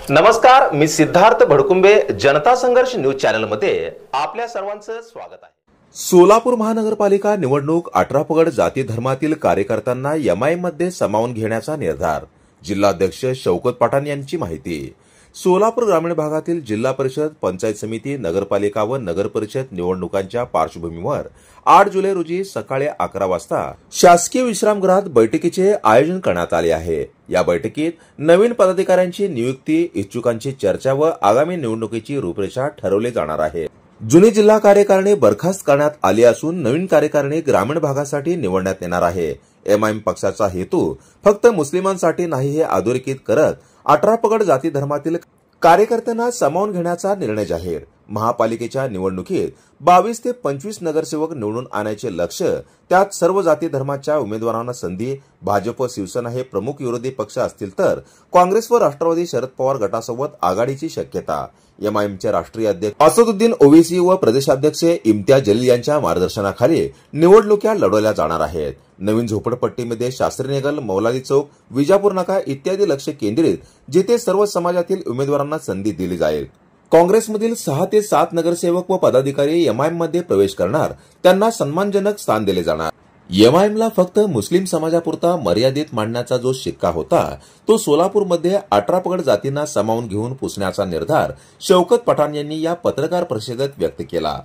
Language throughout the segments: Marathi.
नमस्कार, मी सिद्धार्थ भडकुंबे, जनता संघर्ष न्यूज चॅनल मध्ये आपल्या सर्वांचं स्वागत आहे। सोलापूर महानगरपालिका निवडणूक 18 पगड जाती धर्मातील कार्यकर्त्यांना एमआयएम मध्ये सामावून घेण्याचा निर्धार। जिल्हाध्यक्ष शौकत पठाण यांची माहिती। सोलापूर ग्रामीण भागातील जिल्हा परिषद, पंचायत समिती, नगरपालिका व नगर परिषद निवडणुकांच्या पार्श्वभूमीवर 8 जुलै रोजी सकाळी 11 वाजता शासकीय विश्रामगृहात बैठकीचे आयोजन करण्यात आले आहे। या बैठकीत नवीन पदाधिकाऱ्यांची नियुक्ती, इच्छुकांची चर्चा व आगामी निवडणुकीची रूपरेषा ठरवली जाणार आहे। जुनी जिल्हा कार्यकारिणी बरखास्त करण्यात आली असून नवीन कार्यकारिणी ग्रामीण भागासाठी निवडण्यात येणार आहे। एमआयएम पक्षाचा हेतू फक्त मुस्लिमांसाठी नाही हे अधोरेखित करत 18 पगड जाती धर्मातील कार्यकर्त्यांना सामावून घेण्याचा निर्णय जाहीर। महापालिकेच्या निवडणुकीत 22 ते 25 नगरसेवक निवडून आणायचे लक्ष्य, त्यात सर्व जाती धर्माच्या उमेदवारांना संधी। भाजप, शिवसेना हे प्रमुख विरोधी पक्ष असतील तर काँग्रेस व राष्ट्रवादी शरद पवार गटासोबत आघाडीची शक्यता। एमआयएमचे राष्ट्रीय अध्यक्ष असदुद्दीन ओवेसी व प्रदेशाध्यक्ष इम्तियाज जलील यांच्या मार्गदर्शनाखाली निवडणुका लढवल्या जाणार आहेत। नवीन झोपडपट्टीमध्ये शास्त्रीनगर, मौलाली चौक, विजापूर नाका इत्यादी लक्ष केंद्रित जिथे सर्व समाजातील उमेदवारांना संधी दिली जाईल। काँग्रेसमधील 6 ते 7 नगरसेवक व पदाधिकारी एमआयएम मध्ये प्रवेश करणार, त्यांना सन्मानजनक स्थान दिले जाणार। एमआयएमला फक्त मुस्लिम समाजापुरता मर्यादित मांडण्याचा जो शिक्का होता तो सोलापूरमध्ये 18 पगड जातींना सामावून घेऊन पुसण्याचा निर्धार शौकत पठाण यांनी या पत्रकार परिषदेत व्यक्त केला।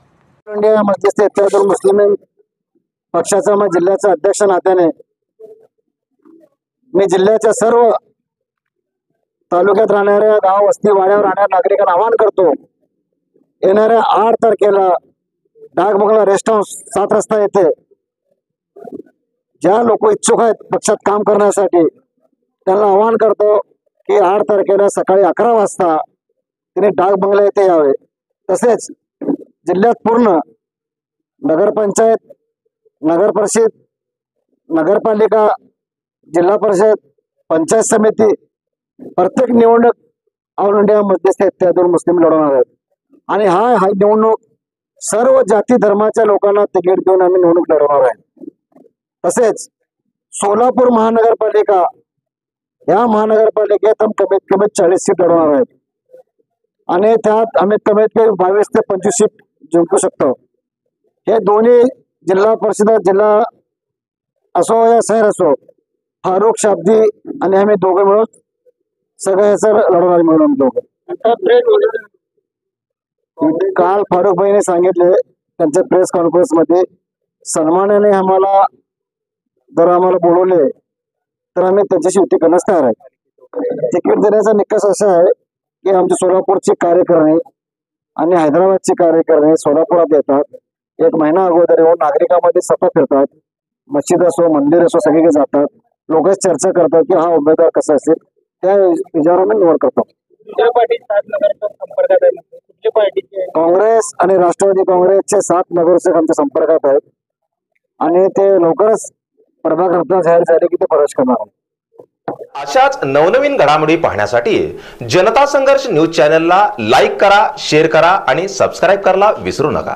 इंडिया मध्यस्थ मुस्लिम पक्षाचा जिल्ह्याचा अध्यक्ष नात्याने मी जिल्ह्याच्या सर्व तालुक्यात राहणाऱ्या गाव, वस्ती, वाड्यावर राहणाऱ्या नागरिकांना आवाहन करतो, येणाऱ्या 8 तारखेला डाक बंगला रेस्ट हाऊस 7 रस्ता येथे ज्या लोक इच्छुक आहेत पक्षात काम करण्यासाठी त्यांना आवाहन करतो की 8 तारखेला सकाळी 11 वाजता तिने डाक बंगला येथे यावे। तसेच जिल्ह्यात पूर्ण नगरपंचायत, नगर परिषद, नगरपालिका, जिल्हा परिषद, पंचायत समिती प्रत्येक निवडणूक ऑल इंडिया मध्यस्थ इत्यादी मुस्लिम लढवणार आहेत आणि हा निवडणूक सर्व जाती धर्माच्या लोकांना तिकीट देऊन आम्ही निवडणूक लढवणार आहे। तसेच सोलापूर महानगरपालिका, या महानगरपालिकेत कमीत कमी 40 सीट लढवणार आहेत आणि त्यात आम्ही कमीत कमी 22 ते 25 सीट जिंकू शकतो। हे दोन्ही जिल्हा परिषद, जिल्हा असो या शहर असो, फारुख, शाब्दी आणि आम्ही दोघे मिळून सगळ्याचं लढवणार मिळून दोघं। काल फारुख भाईने सांगितले त्यांच्या प्रेस कॉन्फरन्स मध्ये, सन्मानाने आम्हाला जर आम्हाला बोलवले तर आम्ही त्यांच्याशी युती करण्यास तयार आहे। तिकीट देण्याचा निकष असा आहे की आमच्या सोलापूरची कार्यकारिणी आणि हैदराबादची कार्यकारिणी सोलापुरात येतात, 1 महिना अगोदर येऊन नागरिकांमध्ये सतत फिरतात, मस्जिद असो, मंदिर असो, सगळीकडे जातात, लोक चर्चा करतात की हा उमेदवार कसा असेल, त्या विचारावर निवड करतो। काँग्रेस आणि राष्ट्रवादी काँग्रेसचे 7 नगरसेवक आमच्या संपर्कात आहेत आणि ते लवकरच प्रभाग रत्न जाहीर झाले की ते प्रवेश करणार आहेत। अशाच नवनवीन घडामोडी पाहण्यासाठी जनता संघर्ष न्यूज चॅनलला लाईक करा, शेअर करा आणि सबस्क्राईब करायला विसरू नका।